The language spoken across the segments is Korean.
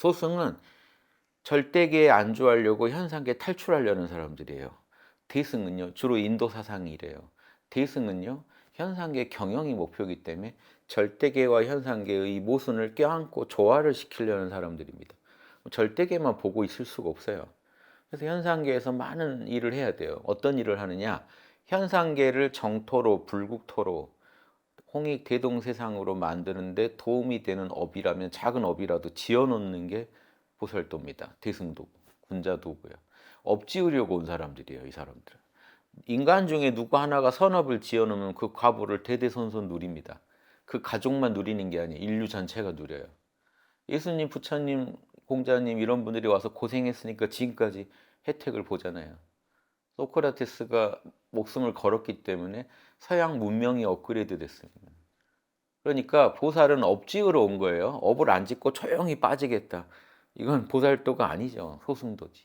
소승은 절대계에 안주하려고 현상계에 탈출하려는 사람들이에요. 대승은요, 주로 인도 사상이 이래요. 대승은요, 현상계 경영이 목표이기 때문에 절대계와 현상계의 모순을 껴안고 조화를 시키려는 사람들입니다. 절대계만 보고 있을 수가 없어요. 그래서 현상계에서 많은 일을 해야 돼요. 어떤 일을 하느냐? 현상계를 정토로, 불국토로, 홍익 대동세상으로 만드는데 도움이 되는 업이라면 작은 업이라도 지어놓는 게 보살도입니다. 대승도구, 군자도구예요. 업 지으려고 온 사람들이에요, 이 사람들은. 인간 중에 누구 하나가 선업을 지어놓으면 그 과보를 대대손손 누립니다. 그 가족만 누리는 게 아니에요. 인류 전체가 누려요. 예수님, 부처님, 공자님 이런 분들이 와서 고생했으니까 지금까지 혜택을 보잖아요. 소크라테스가 목숨을 걸었기 때문에 서양 문명이 업그레이드 됐습니다. 그러니까 보살은 업 지으러 온 거예요. 업을 안 짓고 조용히 빠지겠다. 이건 보살도가 아니죠. 소승도지.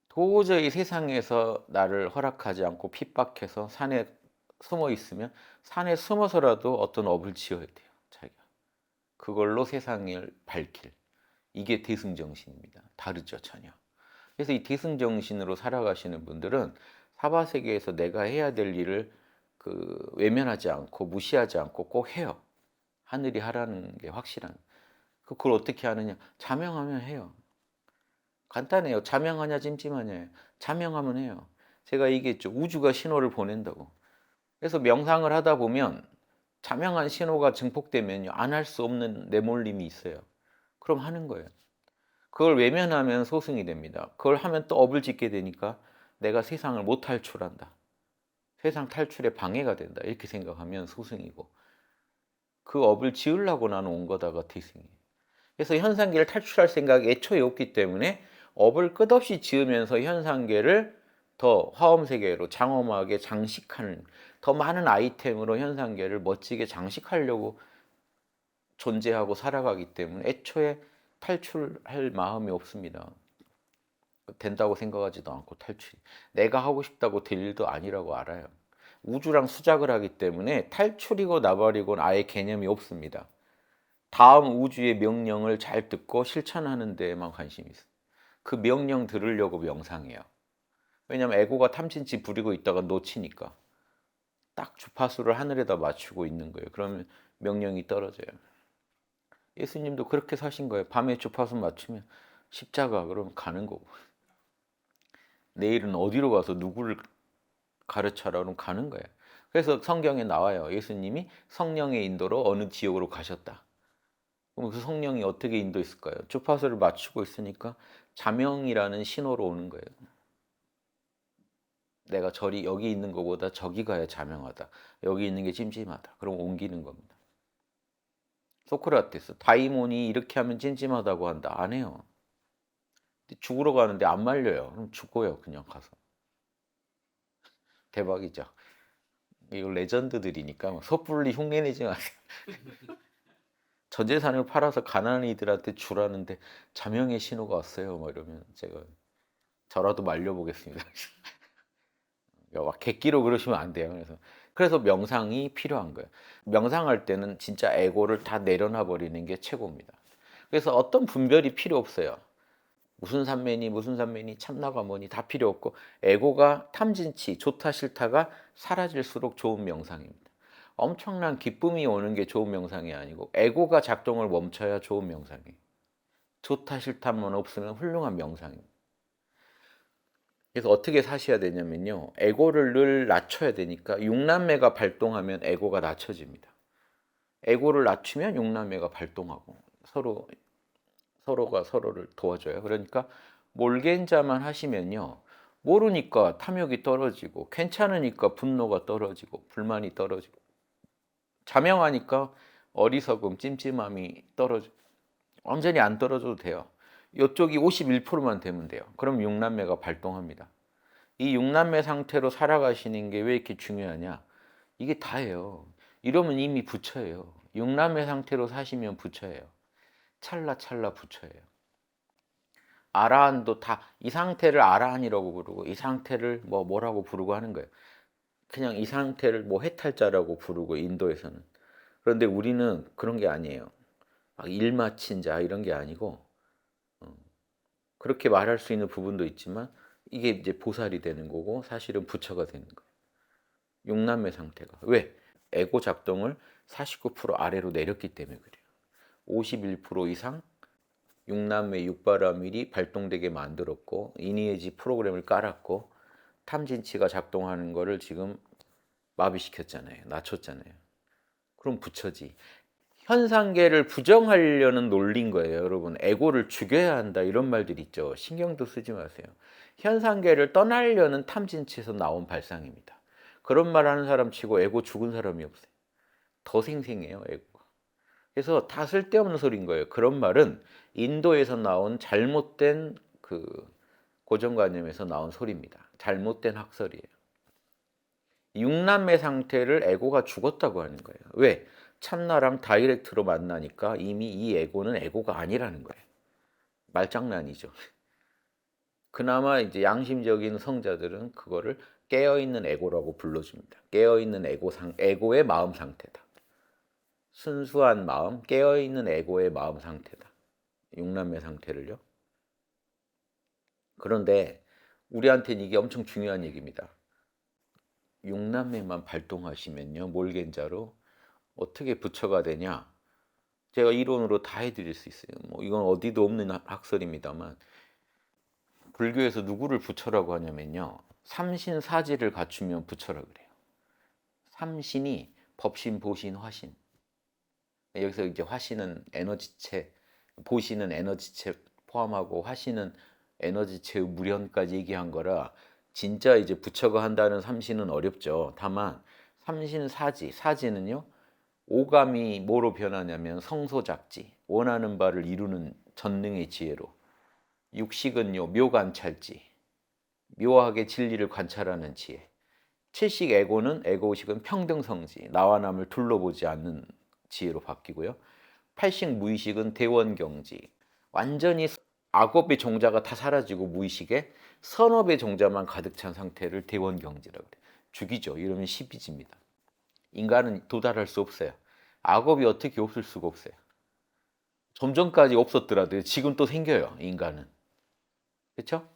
도저히 세상에서 나를 허락하지 않고 핍박해서 산에 숨어 있으면 산에 숨어서라도 어떤 업을 지어야 돼요. 자기가. 그걸로 세상을 밝힐. 이게 대승정신입니다. 다르죠, 전혀. 그래서 이 대승정신으로 살아가시는 분들은 사바세계에서 내가 해야 될 일을 외면하지 않고 무시하지 않고 꼭 해요. 하늘이 하라는 게 확실한. 그걸 어떻게 하느냐? 자명하면 해요. 간단해요. 자명하냐 찜찜하냐. 자명하면 해요. 제가 얘기했죠. 우주가 신호를 보낸다고. 그래서 명상을 하다 보면 자명한 신호가 증폭되면요, 안 할 수 없는 내몰림이 있어요. 그럼 하는 거예요. 그걸 외면하면 소승이 됩니다. 그걸 하면 또 업을 짓게 되니까 내가 세상을 못 탈출한다. 세상 탈출에 방해가 된다. 이렇게 생각하면 소승이고, 그 업을 지으려고 나는 온 거다가 대승이에요. 그래서 현상계를 탈출할 생각이 애초에 없기 때문에 업을 끝없이 지으면서 현상계를 더 화엄세계로 장엄하게 장식하는, 더 많은 아이템으로 현상계를 멋지게 장식하려고 존재하고 살아가기 때문에 애초에 탈출할 마음이 없습니다. 된다고 생각하지도 않고 탈출이. 내가 하고 싶다고 될 일도 아니라고 알아요. 우주랑 수작을 하기 때문에 탈출이고 나발이고는 아예 개념이 없습니다. 다음 우주의 명령을 잘 듣고 실천하는 데에만 관심이 있어요. 그 명령 들으려고 명상해요. 왜냐하면 에고가 탐진치 부리고 있다가 놓치니까 딱 주파수를 하늘에다 맞추고 있는 거예요. 그러면 명령이 떨어져요. 예수님도 그렇게 사신 거예요. 밤에 주파수 맞추면 십자가 그러면 가는 거고, 내일은 어디로 가서 누구를 가르쳐라 그러면 가는 거예요. 그래서 성경에 나와요. 예수님이 성령의 인도로 어느 지역으로 가셨다. 그럼 그 성령이 어떻게 인도했을까요? 주파수를 맞추고 있으니까 자명이라는 신호로 오는 거예요. 내가 여기 있는 것보다 저기 가야 자명하다. 여기 있는 게 찜찜하다. 그럼 옮기는 겁니다. 소크라테스, 다이몬이 이렇게 하면 찜찜하다고 한다. 안 해요. 죽으러 가는데 안 말려요. 그럼 죽어요. 그냥 가서. 대박이죠. 이거 레전드들이니까 섣불리 흉내내지 마세요. 전 재산을 팔아서 가난한 이들한테 주라는데 자명의 신호가 왔어요. 뭐 이러면 제가 저라도 말려보겠습니다. 막 객기로 그러시면 안 돼요. 그래서 명상이 필요한 거예요. 명상할 때는 진짜 에고를 다 내려놔 버리는 게 최고입니다. 그래서 어떤 분별이 필요 없어요. 무슨 산매니 무슨 산매니 참나가 뭐니 다 필요 없고, 에고가 탐진치 좋다 싫다가 사라질수록 좋은 명상입니다. 엄청난 기쁨이 오는 게 좋은 명상이 아니고 에고가 작동을 멈춰야 좋은 명상이에요. 좋다 싫다만 없으면 훌륭한 명상입니다. 그래서 어떻게 사셔야 되냐면요, 에고를 늘 낮춰야 되니까 육남매가 발동하면 에고가 낮춰집니다. 에고를 낮추면 육남매가 발동하고 서로가 서로를 도와줘요. 그러니까 몰겐자만 하시면요, 모르니까 탐욕이 떨어지고, 괜찮으니까 분노가 떨어지고, 불만이 떨어지고, 자명하니까 어리석음, 찜찜함이 떨어지고, 완전히 안 떨어져도 돼요. 이쪽이 51%만 되면 돼요. 그럼 육남매가 발동합니다. 이 육남매 상태로 살아가시는 게 왜 이렇게 중요하냐? 이게 다예요. 이러면 이미 부처예요. 육남매 상태로 사시면 부처예요. 찰나찰나 부처예요. 아라한도 다 이 상태를 아라한이라고 부르고 이 상태를 뭐라고 부르고 하는 거예요. 그냥 이 상태를 해탈자라고 부르고, 인도에서는. 그런데 우리는 그런 게 아니에요. 막 일 마친 자 이런 게 아니고 그렇게 말할 수 있는 부분도 있지만 이게 이제 보살이 되는 거고 사실은 부처가 되는 거예요. 육남매 상태가. 왜? 에고 작동을 49% 아래로 내렸기 때문에 그래요. 51% 이상 육남매 육바라밀이 발동되게 만들었고 이니에지 프로그램을 깔았고 탐진치가 작동하는 거를 지금 마비시켰잖아요. 낮췄잖아요. 그럼 부처지. 현상계를 부정하려는 논리인 거예요. 여러분 에고를 죽여야 한다 이런 말들 있죠. 신경도 쓰지 마세요. 현상계를 떠나려는 탐진치에서 나온 발상입니다. 그런 말 하는 사람 치고 에고 죽은 사람이 없어요. 더 생생해요 에고가. 그래서 다 쓸데없는 소리인 거예요. 그런 말은 인도에서 나온 잘못된 그 고정관념에서 나온 소리입니다. 잘못된 학설이에요. 육남매 상태를 에고가 죽었다고 하는 거예요. 왜? 참나랑 다이렉트로 만나니까 이미 이 에고는 에고가 아니라는 거예요. 말장난이죠. 그나마 이제 양심적인 성자들은 그거를 깨어있는 에고라고 불러줍니다. 깨어있는 에고의 마음 상태다. 순수한 마음, 깨어있는 에고의 마음 상태다. 육남매 상태를요. 그런데 우리한테는 이게 엄청 중요한 얘기입니다. 육남매만 발동하시면요. 몰겐자로 어떻게 부처가 되냐? 제가 이론으로 다 해드릴 수 있어요. 뭐 이건 어디도 없는 학설입니다만 불교에서 누구를 부처라고 하냐면요. 삼신사지를 갖추면 부처라 그래요. 삼신이 법신, 보신, 화신. 여기서 이제 화신은 에너지체, 보신은 에너지체 포함하고 화신은 에너지체의 무련까지 얘기한 거라 진짜 이제 부처가 한다는 삼신은 어렵죠. 다만 삼신사지, 사지는요. 오감이 뭐로 변하냐면 성소작지, 원하는 바를 이루는 전능의 지혜로. 육식은요, 묘관찰지, 묘하게 진리를 관찰하는 지혜. 칠식 에고는 에고식은 평등성지, 나와 남을 둘러보지 않는 지혜로 바뀌고요. 팔식 무의식은 대원경지, 완전히 악업의 종자가 다 사라지고 무의식에 선업의 종자만 가득 찬 상태를 대원경지라고 그래요. 죽이죠. 이러면 시비집니다. 인간은 도달할 수 없어요. 악업이 어떻게 없을 수가 없어요. 좀 전까지 없었더라도 지금 또 생겨요. 인간은. 그렇죠?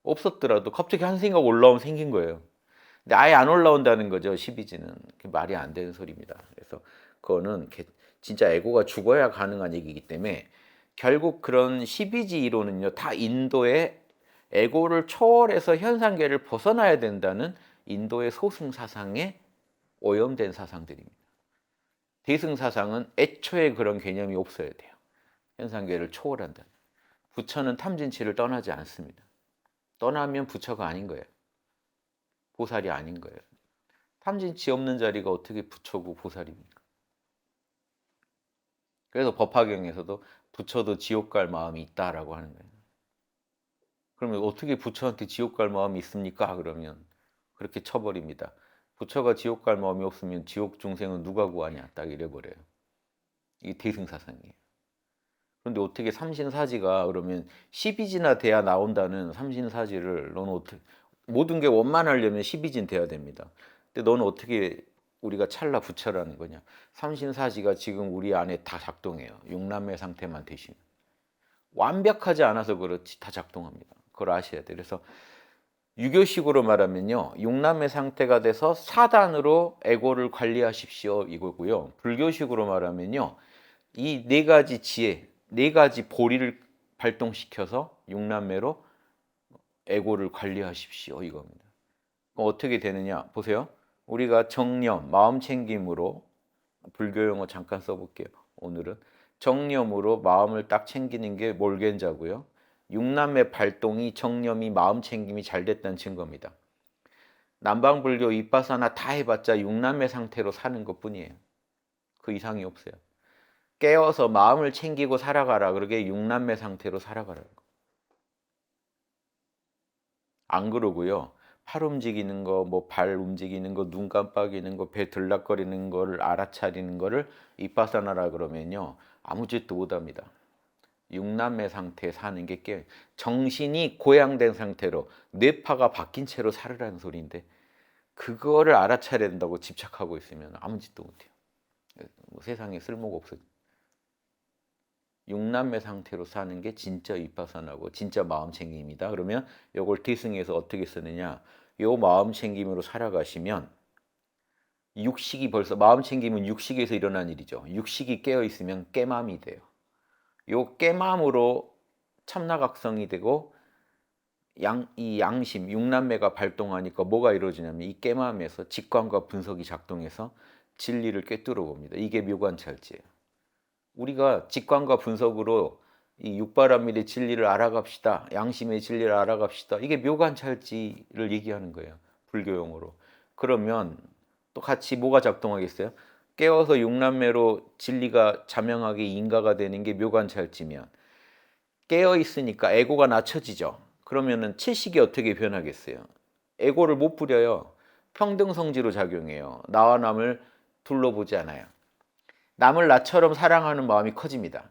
없었더라도 갑자기 한 생각 올라오면 생긴 거예요. 근데 아예 안 올라온다는 거죠. 시비지는. 말이 안 되는 소리입니다. 그래서 그거는 진짜 에고가 죽어야 가능한 얘기이기 때문에 결국 그런 시비지 이론은요. 다 인도의 에고를 초월해서 현상계를 벗어나야 된다는 인도의 소승 사상에 오염된 사상들입니다. 대승 사상은 애초에 그런 개념이 없어야 돼요. 현상계를 초월한다. 부처는 탐진치를 떠나지 않습니다. 떠나면 부처가 아닌 거예요. 보살이 아닌 거예요. 탐진치 없는 자리가 어떻게 부처고 보살입니까? 그래서 법화경에서도 부처도 지옥 갈 마음이 있다라고 하는 거예요. 그러면 어떻게 부처한테 지옥 갈 마음이 있습니까? 그러면 그렇게 쳐버립니다. 부처가 지옥 갈 마음이 없으면 지옥 중생은 누가 구하냐? 딱 이래버려요. 이게 대승사상이에요. 그런데 어떻게 삼신사지가 그러면 10이지나 돼야 나온다는 삼신사지를 너는 어떻게 모든 게 원만하려면 10이진 돼야 됩니다. 근데 너는 어떻게 우리가 찰나 부처라는 거냐? 삼신사지가 지금 우리 안에 다 작동해요. 육남매 상태만 되시면. 완벽하지 않아서 그렇지 다 작동합니다. 그걸 아셔야 돼요. 그래서 유교식으로 말하면요. 육남매 상태가 돼서 사단으로 에고를 관리하십시오 이거고요. 불교식으로 말하면요. 이 네 가지 지혜, 네 가지 보리를 발동시켜서 육남매로 에고를 관리하십시오 이겁니다. 어떻게 되느냐 보세요. 우리가 정념, 마음 챙김으로 불교 용어 잠깐 써볼게요. 오늘은 정념으로 마음을 딱 챙기는 게 몰겐자고요. 육남매 발동이 정념이 마음 챙김이 잘 됐다는 증거입니다. 남방불교 윗바사나 다 해봤자 육남매 상태로 사는 것뿐이에요. 그 이상이 없어요. 깨어서 마음을 챙기고 살아가라. 그러게 육남매 상태로 살아가라는 거. 안 그러고요. 팔 움직이는 거, 뭐 발 움직이는 거, 눈 깜빡이는 거, 배 들락거리는 거를 알아차리는 거를 윗바사나라 그러면요. 아무 짓도 못합니다. 육남매 상태에 사는 게 정신이 고양된 상태로 뇌파가 바뀐 채로 살으라는 소리인데 그거를 알아차려야 된다고 집착하고 있으면 아무 짓도 못해요. 세상에 쓸모가 없어요. 육남매 상태로 사는 게 진짜 위파사나고 진짜 마음챙김이다. 그러면 요걸 대승해서 어떻게 쓰느냐. 요 마음챙김으로 살아가시면 육식이 벌써 마음챙김은 육식에서 일어난 일이죠. 육식이 깨어있으면 깨맘이 돼요. 요 깨맘으로 참나각성이 되고 이 양심, 육남매가 발동하니까 뭐가 이루어지냐면 이 깨맘에서 직관과 분석이 작동해서 진리를 꿰뚫어 봅니다. 이게 묘관찰지예요. 우리가 직관과 분석으로 이 육바라밀의 진리를 알아갑시다. 양심의 진리를 알아갑시다. 이게 묘관찰지를 얘기하는 거예요. 불교용어로. 그러면 또 같이 뭐가 작동하겠어요? 깨어서 육남매로 진리가 자명하게 인가가 되는 게 묘관찰지면 깨어 있으니까 에고가 낮춰지죠. 그러면은 칠식이 어떻게 변하겠어요? 에고를 못 부려요. 평등성지로 작용해요. 나와 남을 둘러보지 않아요. 남을 나처럼 사랑하는 마음이 커집니다.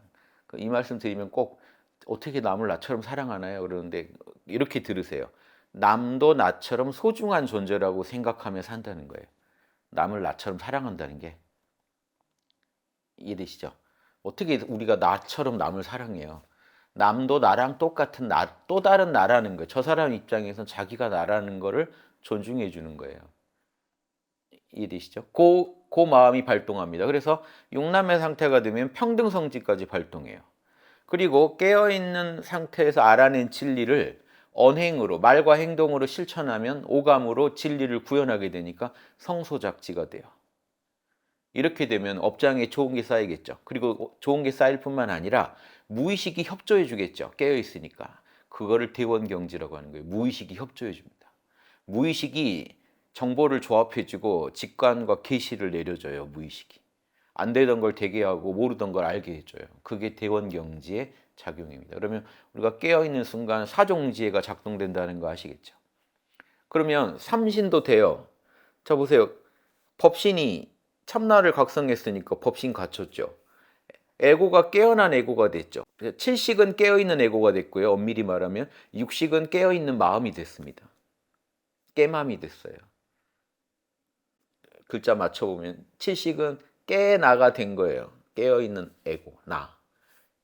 이 말씀 드리면 꼭 어떻게 남을 나처럼 사랑하나요? 그러는데 이렇게 들으세요. 남도 나처럼 소중한 존재라고 생각하며 산다는 거예요. 남을 나처럼 사랑한다는 게 이해되시죠? 어떻게 우리가 나처럼 남을 사랑해요? 남도 나랑 똑같은 또 다른 나라는 거예요. 저 사람 입장에선 자기가 나라는 거를 존중해 주는 거예요. 이해되시죠? 그 마음이 발동합니다. 그래서 육남의 상태가 되면 평등성지까지 발동해요. 그리고 깨어있는 상태에서 알아낸 진리를 언행으로 말과 행동으로 실천하면 오감으로 진리를 구현하게 되니까 성소작지가 돼요. 이렇게 되면 업장에 좋은 게 쌓이겠죠. 그리고 좋은 게 쌓일 뿐만 아니라 무의식이 협조해 주겠죠. 깨어 있으니까. 그거를 대원경지라고 하는 거예요. 무의식이 협조해 줍니다. 무의식이 정보를 조합해 주고 직관과 계시를 내려줘요. 무의식이. 안 되던 걸 되게 하고 모르던 걸 알게 해줘요. 그게 대원경지의 작용입니다. 그러면 우리가 깨어있는 순간 사종지혜가 작동된다는 거 아시겠죠? 그러면 삼신도 돼요. 자 보세요. 법신이 참나를 각성했으니까 법신 갖췄죠. 에고가 깨어난 에고가 됐죠. 칠식은 깨어있는 에고가 됐고요. 엄밀히 말하면 육식은 깨어있는 마음이 됐습니다. 깨맘이 됐어요. 글자 맞춰보면 칠식은 깨나가 된 거예요. 깨어있는 에고, 나.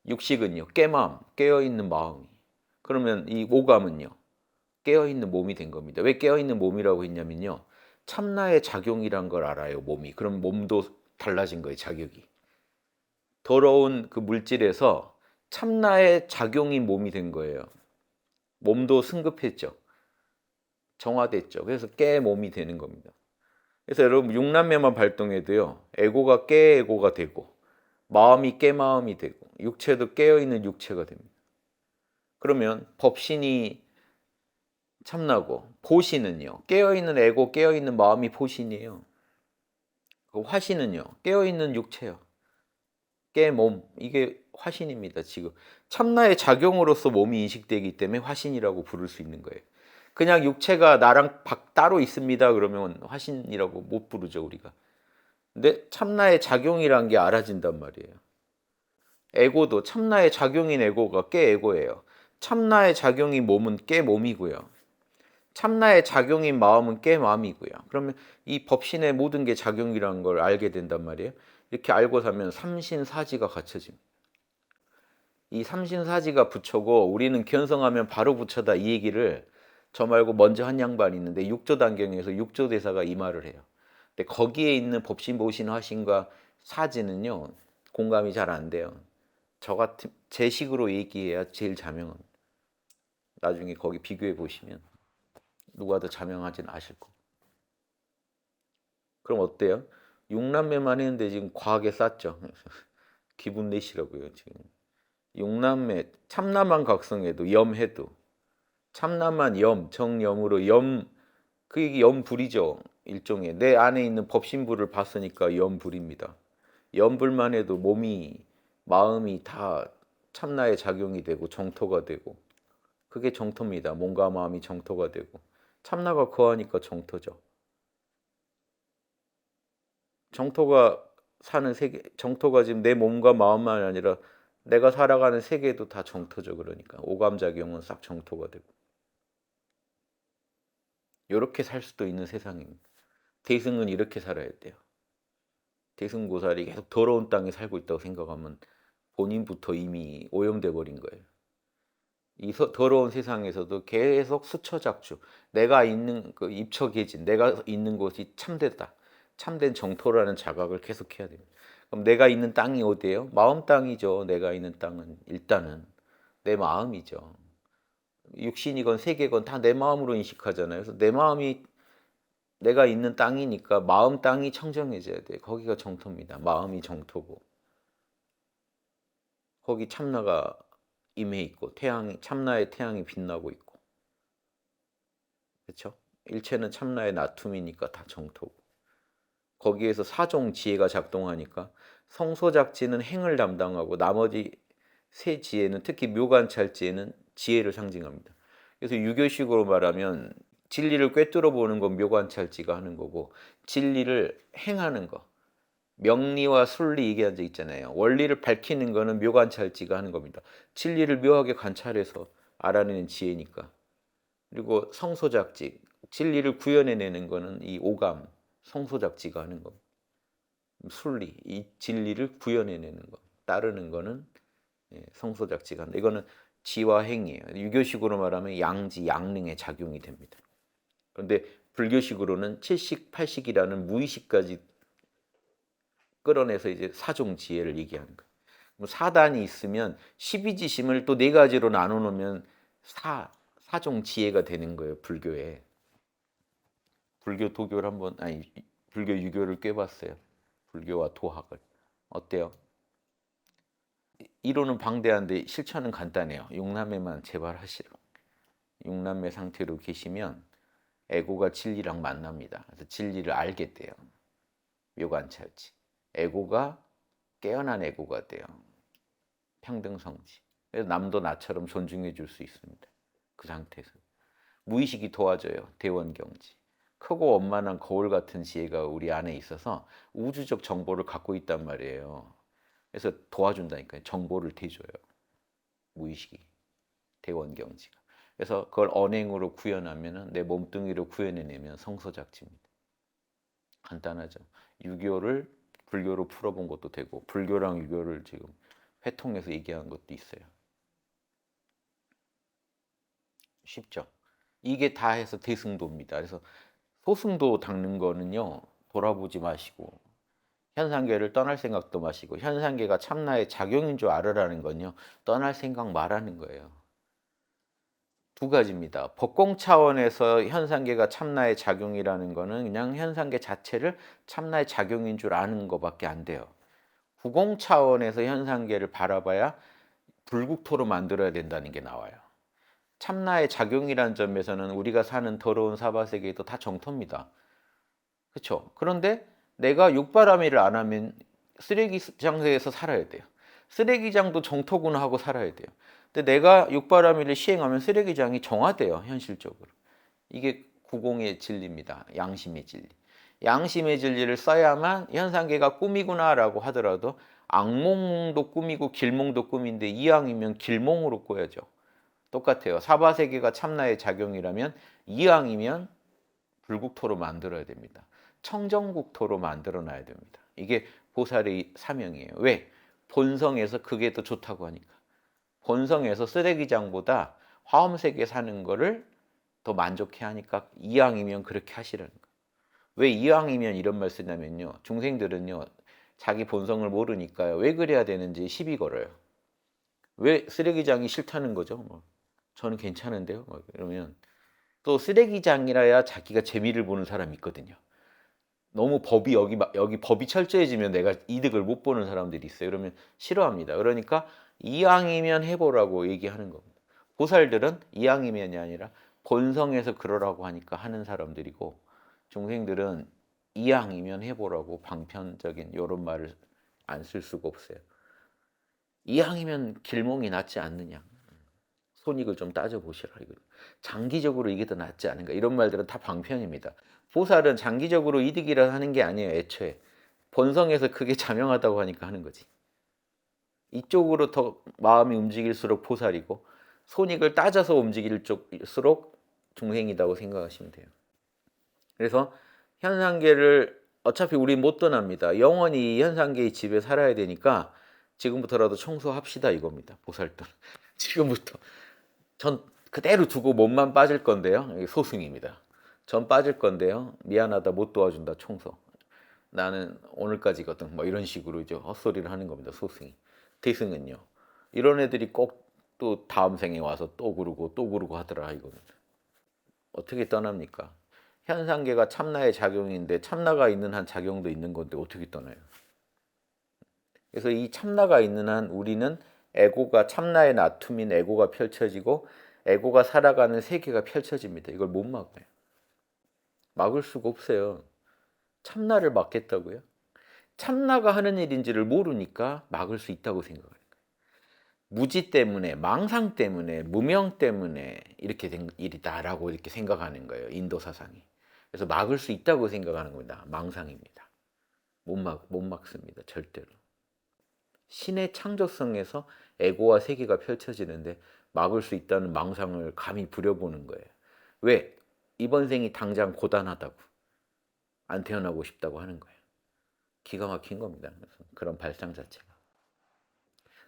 육식은요. 깨맘, 깨어있는 마음이. 그러면 이 오감은요. 깨어있는 몸이 된 겁니다. 왜 깨어있는 몸이라고 했냐면요. 참나의 작용이란 걸 알아요. 몸이. 그럼 몸도 달라진 거예요. 자격이. 더러운 그 물질에서 참나의 작용이 몸이 된 거예요. 몸도 승급했죠. 정화됐죠. 그래서 깨 몸이 되는 겁니다. 그래서 여러분 육남매만 발동해도요. 에고가 깨 에고가 되고 마음이 깨 마음이 되고 육체도 깨어있는 육체가 됩니다. 그러면 법신이 참나고 보신은요. 깨어있는 에고 깨어있는 마음이 보신이에요. 화신은요. 깨어있는 육체요. 깨몸 이게 화신입니다. 지금 참나의 작용으로서 몸이 인식되기 때문에 화신이라고 부를 수 있는 거예요. 그냥 육체가 나랑 따로 있습니다. 그러면 화신이라고 못 부르죠 우리가. 근데 참나의 작용이란 게 알아진단 말이에요. 에고도 참나의 작용인 에고가 깨 에고예요. 참나의 작용인 몸은 깨 몸이고요. 참나의 작용인 마음은 깨 마음이고요. 그러면 이 법신의 모든 게 작용이라는 걸 알게 된단 말이에요. 이렇게 알고 사면 삼신사지가 갖춰집니다. 이 삼신사지가 부처고 우리는 견성하면 바로 부처다 이 얘기를 저 말고 먼저 한 양반이 있는데 육조단경에서 육조대사가 이 말을 해요. 근데 거기에 있는 법신, 보신, 화신과 사지는요 공감이 잘 안 돼요. 저 같은 제 식으로 얘기해야 제일 자명은. 나중에 거기 비교해 보시면 누가 더 자명하지는 아실 거고. 그럼 어때요? 육남매만 했는데 지금 과하게 쌌죠. 기분 내시라고요 지금. 육남매 참나만 각성해도 염해도 참나만 염 정염으로 염 그게 염불이죠. 일종의 내 안에 있는 법신불을 봤으니까 염불입니다. 염불만 해도 몸이 마음이 다 참나의 작용이 되고 정토가 되고 그게 정토입니다. 몸과 마음이 정토가 되고 참나가 거하니까 정토죠. 정토가 사는 세계, 정토가 지금 내 몸과 마음만 아니라 내가 살아가는 세계도 다 정토죠. 그러니까 오감작용은 싹 정토가 되고 이렇게 살 수도 있는 세상입니다. 대승은 이렇게 살아야 돼요. 대승고살이 계속 더러운 땅에 살고 있다고 생각하면 본인부터 이미 오염돼 버린 거예요. 이 더러운 세상에서도 계속 수처작주. 내가 있는 그 입처계진, 내가 있는 곳이 참되다. 참된 정토라는 자각을 계속해야 됩니다. 그럼 내가 있는 땅이 어디예요? 마음 땅이죠. 내가 있는 땅은 일단은 내 마음이죠. 육신이건 세계건 다 내 마음으로 인식하잖아요. 그래서 내 마음이 내가 있는 땅이니까 마음 땅이 청정해져야 돼. 거기가 정토입니다. 마음이 정토고. 거기 참나가 임해 있고 태양이 참나의 태양이 빛나고 있고. 그렇죠? 일체는 참나의 나툼이니까 다 정토고. 거기에서 사종 지혜가 작동하니까 성소작지는 행을 담당하고 나머지 세 지혜는 특히 묘관찰지혜는 지혜를 상징합니다. 그래서 유교식으로 말하면 진리를 꿰뚫어 보는 건 묘관찰지가 하는 거고 진리를 행하는 거 명리와 순리 얘기한 적 있잖아요. 원리를 밝히는 거는 묘관찰지가 하는 겁니다. 진리를 묘하게 관찰해서 알아내는 지혜니까. 그리고 성소작지 진리를 구현해내는 거는 이 오감 성소작지가 하는 겁니다. 순리 이 진리를 구현해내는 거 따르는 거는 성소작지가 한다. 이거는 지와 행이에요. 유교식으로 말하면 양지, 양능의 작용이 됩니다. 그런데 불교식으로는 7식, 8식이라는 무의식까지 끌어내서 이제 사종 지혜를 얘기하는 거예요. 사단이 있으면 12지심을 또 네 가지로 나눠 놓으면 사종 지혜가 되는 거예요. 불교에. 불교 도교를 한번 아니 불교 유교를 꿰봤어요. 불교와 도학을. 어때요? 이론은 방대한데 실천은 간단해요. 육남매만 제발 하시라. 육남매 상태로 계시면 에고가 진리랑 만납니다. 그래서 진리를 알게 돼요. 묘관찰지. 에고가 깨어난 에고가 돼요. 평등성지. 그래서 남도 나처럼 존중해 줄 수 있습니다. 그 상태에서. 무의식이 도와줘요. 대원경지. 크고 원만한 거울 같은 지혜가 우리 안에 있어서 우주적 정보를 갖고 있단 말이에요. 그래서 도와준다니까요. 정보를 대줘요. 무의식이. 대원경지가. 그래서 그걸 언행으로 구현하면 내 몸뚱이로 구현해내면 성소작지입니다. 간단하죠. 유교를 불교로 풀어본 것도 되고 불교랑 유교를 지금 회통해서 얘기한 것도 있어요. 쉽죠. 이게 다 해서 대승도입니다. 그래서 소승도 닦는 거는요. 돌아보지 마시고 현상계를 떠날 생각도 마시고 현상계가 참나의 작용인 줄 알으라는 건요. 떠날 생각 말하는 거예요. 두 가지입니다. 법공 차원에서 현상계가 참나의 작용이라는 거는 그냥 현상계 자체를 참나의 작용인 줄 아는 것밖에 안 돼요. 구공 차원에서 현상계를 바라봐야 불국토로 만들어야 된다는 게 나와요. 참나의 작용이라는 점에서는 우리가 사는 더러운 사바세계도 다 정토입니다. 그렇죠? 그런데 내가 육바라밀을 안 하면 쓰레기장에서 살아야 돼요. 쓰레기장도 정토구나 하고 살아야 돼요. 근데 내가 육바라밀을 시행하면 쓰레기장이 정화돼요. 현실적으로. 이게 구공의 진리입니다. 양심의 진리. 양심의 진리를 써야만 현상계가 꿈이구나라고 하더라도 악몽도 꿈이고 길몽도 꿈인데 이왕이면 길몽으로 꿔야죠. 똑같아요. 사바세계가 참나의 작용이라면 이왕이면 불국토로 만들어야 됩니다. 청정국토로 만들어 놔야 됩니다. 이게 보살의 사명이에요. 왜? 본성에서 그게 더 좋다고 하니까. 본성에서 쓰레기장보다 화엄세계 사는 거를 더 만족해 하니까 이왕이면 그렇게 하시라는 거예요. 왜 이왕이면 이런 말 쓰냐면요. 중생들은요. 자기 본성을 모르니까요. 왜 그래야 되는지 시비 걸어요. 왜 쓰레기장이 싫다는 거죠. 뭐. 저는 괜찮은데요. 이러면 또 쓰레기장이라야 자기가 재미를 보는 사람이 있거든요. 너무 법이 여기 법이 철저해지면 내가 이득을 못 보는 사람들이 있어요. 그러면 싫어합니다. 그러니까 이왕이면 해보라고 얘기하는 겁니다. 보살들은 이왕이면이 아니라 본성에서 그러라고 하니까 하는 사람들이고 중생들은 이왕이면 해보라고 방편적인 이런 말을 안 쓸 수가 없어요. 이왕이면 길몽이 낫지 않느냐. 손익을 좀 따져보시라. 이거. 장기적으로 이게 더 낫지 않은가. 이런 말들은 다 방편입니다. 보살은 장기적으로 이득이라 하는 게 아니에요. 애초에. 본성에서 그게 자명하다고 하니까 하는 거지. 이쪽으로 더 마음이 움직일수록 보살이고 손익을 따져서 움직일 쪽일수록 중생이라고 생각하시면 돼요. 그래서 현상계를 어차피 우리 못 떠납니다. 영원히 현상계의 집에 살아야 되니까 지금부터라도 청소합시다 이겁니다. 보살도는. 지금부터. 전 그대로 두고 몸만 빠질 건데요. 이게 소승입니다. 전 빠질 건데요. 미안하다 못 도와준다 청소. 나는 오늘까지거든. 뭐 이런 식으로 이제 헛소리를 하는 겁니다. 소승이. 대승은요. 이런 애들이 꼭 또 다음 생에 와서 또 그러고 하더라 이거는. 어떻게 떠납니까? 현상계가 참나의 작용인데 참나가 있는 한 작용도 있는 건데 어떻게 떠나요? 그래서 이 참나가 있는 한 우리는 에고가 참나의 나툼인 에고가 펼쳐지고 에고가 살아가는 세계가 펼쳐집니다. 이걸 못 막아요. 막을 수가 없어요. 참나를 막겠다고요? 참나가 하는 일인지를 모르니까 막을 수 있다고 생각해요. 무지 때문에, 망상 때문에, 무명 때문에 이렇게 된 일이다라고 이렇게 생각하는 거예요. 인도 사상이. 그래서 막을 수 있다고 생각하는 겁니다. 망상입니다. 못 막습니다. 절대로. 신의 창조성에서 에고와 세계가 펼쳐지는데 막을 수 있다는 망상을 감히 부려보는 거예요. 왜? 이번 생이 당장 고단하다고. 안 태어나고 싶다고 하는 거예요. 기가 막힌 겁니다. 그런 발상 자체가.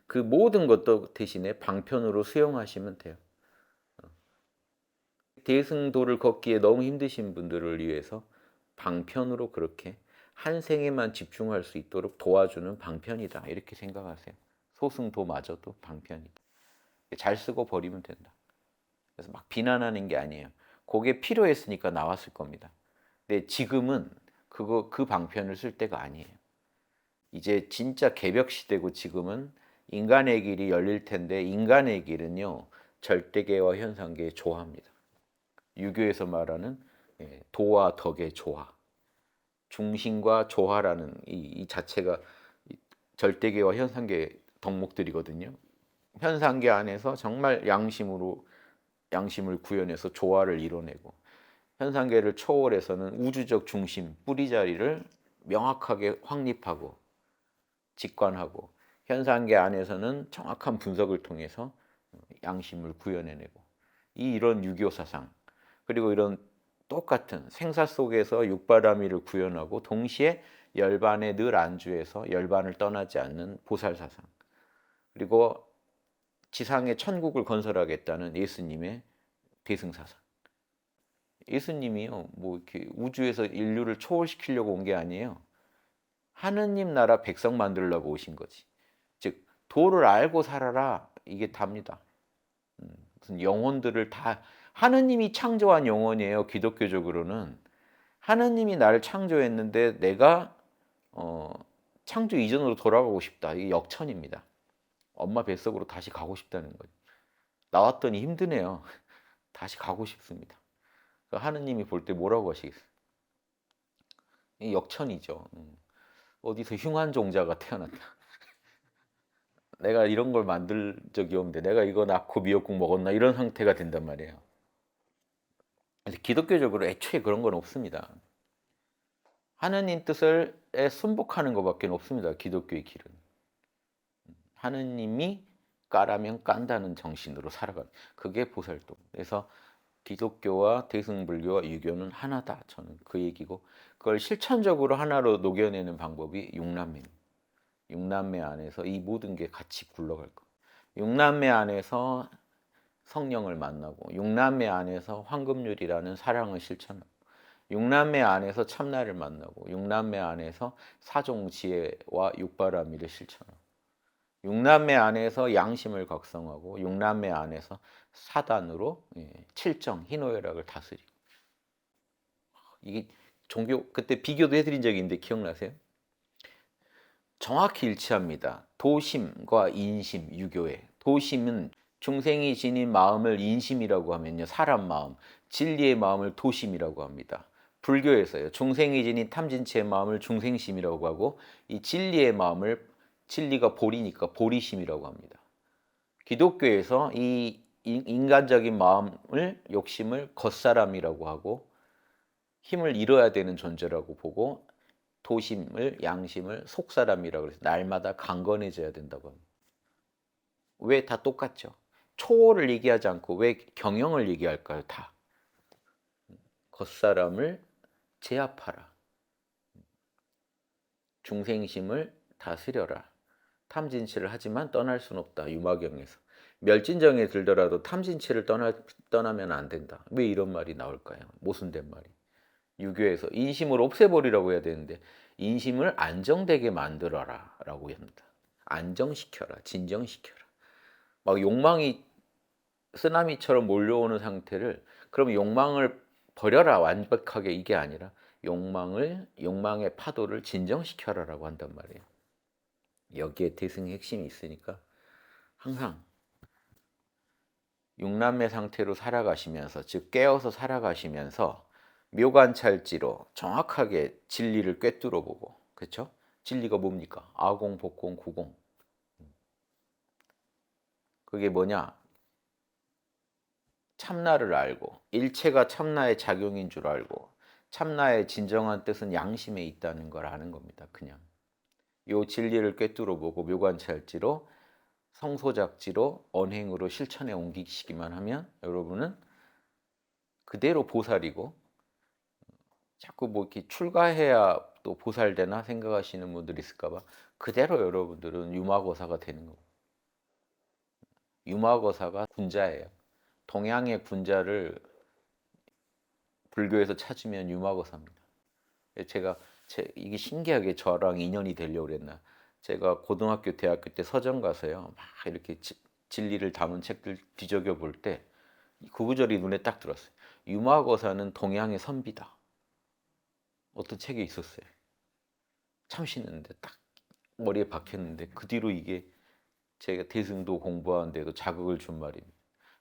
그 모든 것도 대신에 방편으로 수용하시면 돼요. 대승도를 걷기에 너무 힘드신 분들을 위해서 방편으로 그렇게 한 생에만 집중할 수 있도록 도와주는 방편이다. 이렇게 생각하세요. 소승도마저도 방편이다. 잘 쓰고 버리면 된다. 그래서 막 비난하는 게 아니에요. 그게 필요했으니까 나왔을 겁니다. 근데 지금은 그 방편을 쓸 때가 아니에요. 이제 진짜 개벽 시대고 지금은 인간의 길이 열릴 텐데 인간의 길은요. 절대계와 현상계의 조화입니다. 유교에서 말하는 도와 덕의 조화. 중심과 조화라는 이 자체가 절대계와 현상계 덕목들이거든요. 현상계 안에서 정말 양심을 구현해서 조화를 이뤄내고 현상계를 초월해서는 우주적 중심, 뿌리자리를 명확하게 확립하고 직관하고 현상계 안에서는 정확한 분석을 통해서 양심을 구현해내고 이런 유교 사상 그리고 이런 똑같은 생사 속에서 육바라밀을 구현하고 동시에 열반에 늘 안주해서 열반을 떠나지 않는 보살 사상 그리고 지상에 천국을 건설하겠다는 예수님의 대승 사상. 예수님이요, 뭐 이렇게 우주에서 인류를 초월시키려고 온 게 아니에요. 하느님 나라 백성 만들려고 오신 거지. 즉 도를 알고 살아라 이게 답니다. 무슨 영혼들을 다 하느님이 창조한 영혼이에요. 기독교적으로는 하느님이 나를 창조했는데 내가 창조 이전으로 돌아가고 싶다. 이게 역천입니다. 엄마 뱃속으로 다시 가고 싶다는 거죠. 나왔더니 힘드네요. 다시 가고 싶습니다. 하느님이 볼 때 뭐라고 하시겠어요? 이 역천이죠. 어디서 흉한 종자가 태어났다. 내가 이런 걸 만들 적이 없는데 내가 이거 낳고 미역국 먹었나 이런 상태가 된단 말이에요. 그래서 기독교적으로 애초에 그런 건 없습니다. 하느님 뜻을 순복하는 것밖에 없습니다. 기독교의 길은. 하느님이 까라면 깐다는 정신으로 살아가는 그게 보살도. 그래서 기독교와 대승불교와 유교는 하나다. 저는 그 얘기고 그걸 실천적으로 하나로 녹여내는 방법이 육남매. 육남매 안에서 이 모든 게 같이 굴러갈 거. 육남매 안에서 성령을 만나고 육남매 안에서 황금률이라는 사랑을 실천하고 육남매 안에서 참나를 만나고 육남매 안에서 사종지혜와 육바라밀을 실천하고 육남매 안에서 양심을 각성하고 육남매 안에서 사단으로 칠정 희노애락을 다스리고 이게 종교 그때 비교도 해드린 적이 있는데 기억나세요? 정확히 일치합니다. 도심과 인심 유교에 도심은 중생이 지닌 마음을 인심이라고 하면요 사람 마음 진리의 마음을 도심이라고 합니다. 불교에서요 중생이 지닌 탐진치의 마음을 중생심이라고 하고 이 진리의 마음을 진리가 보리니까 보리심이라고 합니다. 기독교에서 이 인간적인 마음을 욕심을 겉사람이라고 하고 힘을 잃어야 되는 존재라고 보고 도심을 양심을 속사람이라고 해서 날마다 강건해져야 된다고 합니다. 왜 다 똑같죠? 초월을 얘기하지 않고 왜 경영을 얘기할까요? 다. 겉사람을 제압하라. 중생심을 다스려라. 탐진치를 하지만 떠날 수는 없다. 유마경에서. 멸진정에 들더라도 탐진치를 떠나면 안 된다. 왜 이런 말이 나올까요? 모순된 말이. 유교에서 인심을 없애버리라고 해야 되는데 인심을 안정되게 만들어라 라고 합니다. 안정시켜라. 진정시켜라. 막 욕망이 쓰나미처럼 몰려오는 상태를 그럼 욕망을 버려라 완벽하게 이게 아니라 욕망의 파도를 진정시켜라라고 한단 말이에요. 여기에 대승의 핵심이 있으니까 항상 육남의 상태로 살아가시면서 즉 깨어서 살아가시면서 묘관찰지로 정확하게 진리를 꿰뚫어 보고 그렇죠? 진리가 뭡니까? 아공, 복공, 구공. 그게 뭐냐? 참나를 알고 일체가 참나의 작용인 줄 알고 참나의 진정한 뜻은 양심에 있다는 걸 아는 겁니다. 그냥 요 진리를 꿰뚫어 보고 묘관찰지로 성소작지로 언행으로 실천에 옮기시기만 하면 여러분은 그대로 보살이고 자꾸 뭐 이렇게 출가해야 또 보살되나 생각하시는 분들이 있을까봐 그대로 여러분들은 유마거사가 되는 겁니다. 유마거사가 군자예요. 동양의 군자를 불교에서 찾으면 유마거사입니다. 제가 이게 신기하게 저랑 인연이 되려고 그랬나. 제가 고등학교, 대학교 때 서점 가서요. 막 이렇게 진리를 담은 책들 뒤적여 볼 때 그 구절이 눈에 딱 들었어요. 유마거사는 동양의 선비다. 어떤 책에 있었어요. 참신했는데 딱 머리에 박혔는데 그 뒤로 이게 제가 대승도 공부하는데도 자극을 준 말입니다.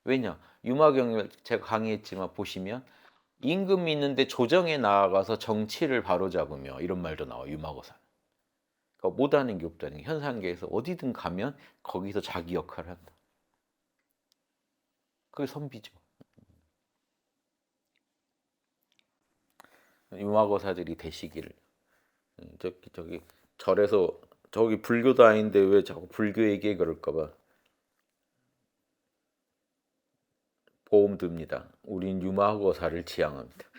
왜냐? 유마경을 제가 강의했지만 보시면 임금이 있는데 조정에 나아가서 정치를 바로잡으며 이런 말도 나와요. 유마거사는. 그러니까 못하는 게 없다는 게 현상계에서 어디든 가면 거기서 자기 역할을 한다. 그게 선비죠. 유마거사들이 되시기를. 저기 절에서 저기 불교도 아닌데 왜 자꾸 불교 얘기해 그럴까 봐 보험 듭니다. 우린 유마거사를 지향합니다.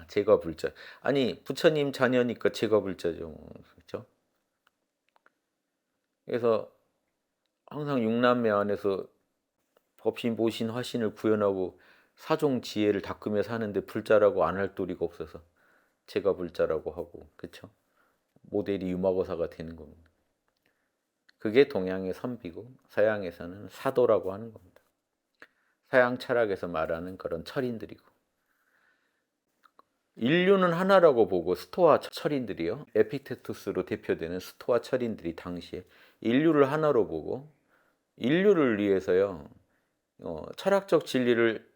제가 불자. 아니 부처님 자녀니까 제가 불자죠. 그렇죠? 그래서 항상 육남매 안에서 법신, 보신, 화신을 구현하고 사종 지혜를 닦으며 사는데 불자라고 안 할 도리가 없어서 제가 불자라고 하고 그렇죠? 모델이 유마거사가 되는 겁니다. 그게 동양의 선비고 서양에서는 사도라고 하는 겁니다. 서양 철학에서 말하는 그런 철인들이고 인류는 하나라고 보고 스토아 철인들이요. 에피테투스로 대표되는 스토아 철인들이 당시에 인류를 하나로 보고 인류를 위해서요. 철학적 진리를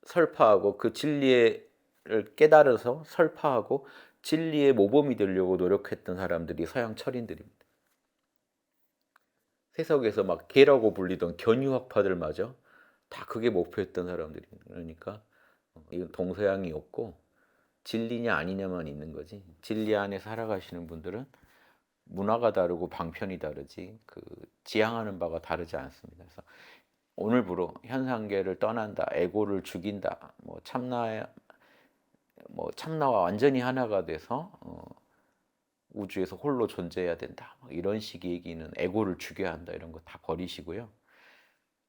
설파하고 그 진리를 깨달아서 설파하고 진리의 모범이 되려고 노력했던 사람들이 서양 철인들입니다. 세속에서 막 개라고 불리던 견유학파들마저 다 그게 목표였던 사람들이 그러니까 이건 동서양이 없고 진리냐 아니냐만 있는 거지. 진리 안에 살아가시는 분들은 문화가 다르고 방편이 다르지 그 지향하는 바가 다르지 않습니다. 그래서 오늘부로 현상계를 떠난다, 에고를 죽인다, 참나와 완전히 하나가 돼서 우주에서 홀로 존재해야 된다. 이런 식의 얘기는 에고를 죽여야 한다 이런 거 다 버리시고요.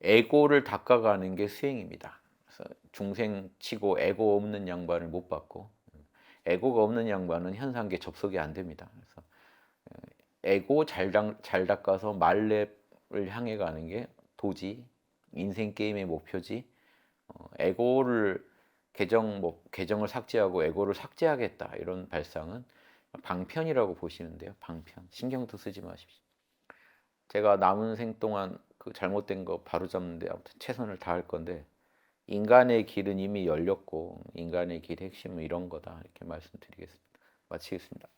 에고를 닦아가는 게 수행입니다. 그래서 중생치고 에고 없는 양반을 못 받고 에고가 없는 양반은 현상계 접속이 안 됩니다. 그래서 에고 잘 닦아서 말렙을 향해 가는 게 도지 인생 게임의 목표지. 에고를 계정을 삭제하고 에고를 삭제하겠다 이런 발상은 방편이라고 보시는데요. 방편. 신경도 쓰지 마십시오. 제가 남은 생 동안 그 잘못된 거 바로잡는데 아무튼 최선을 다할 건데 인간의 길은 이미 열렸고 인간의 길 핵심은 이런 거다 이렇게 말씀드리겠습니다. 마치겠습니다.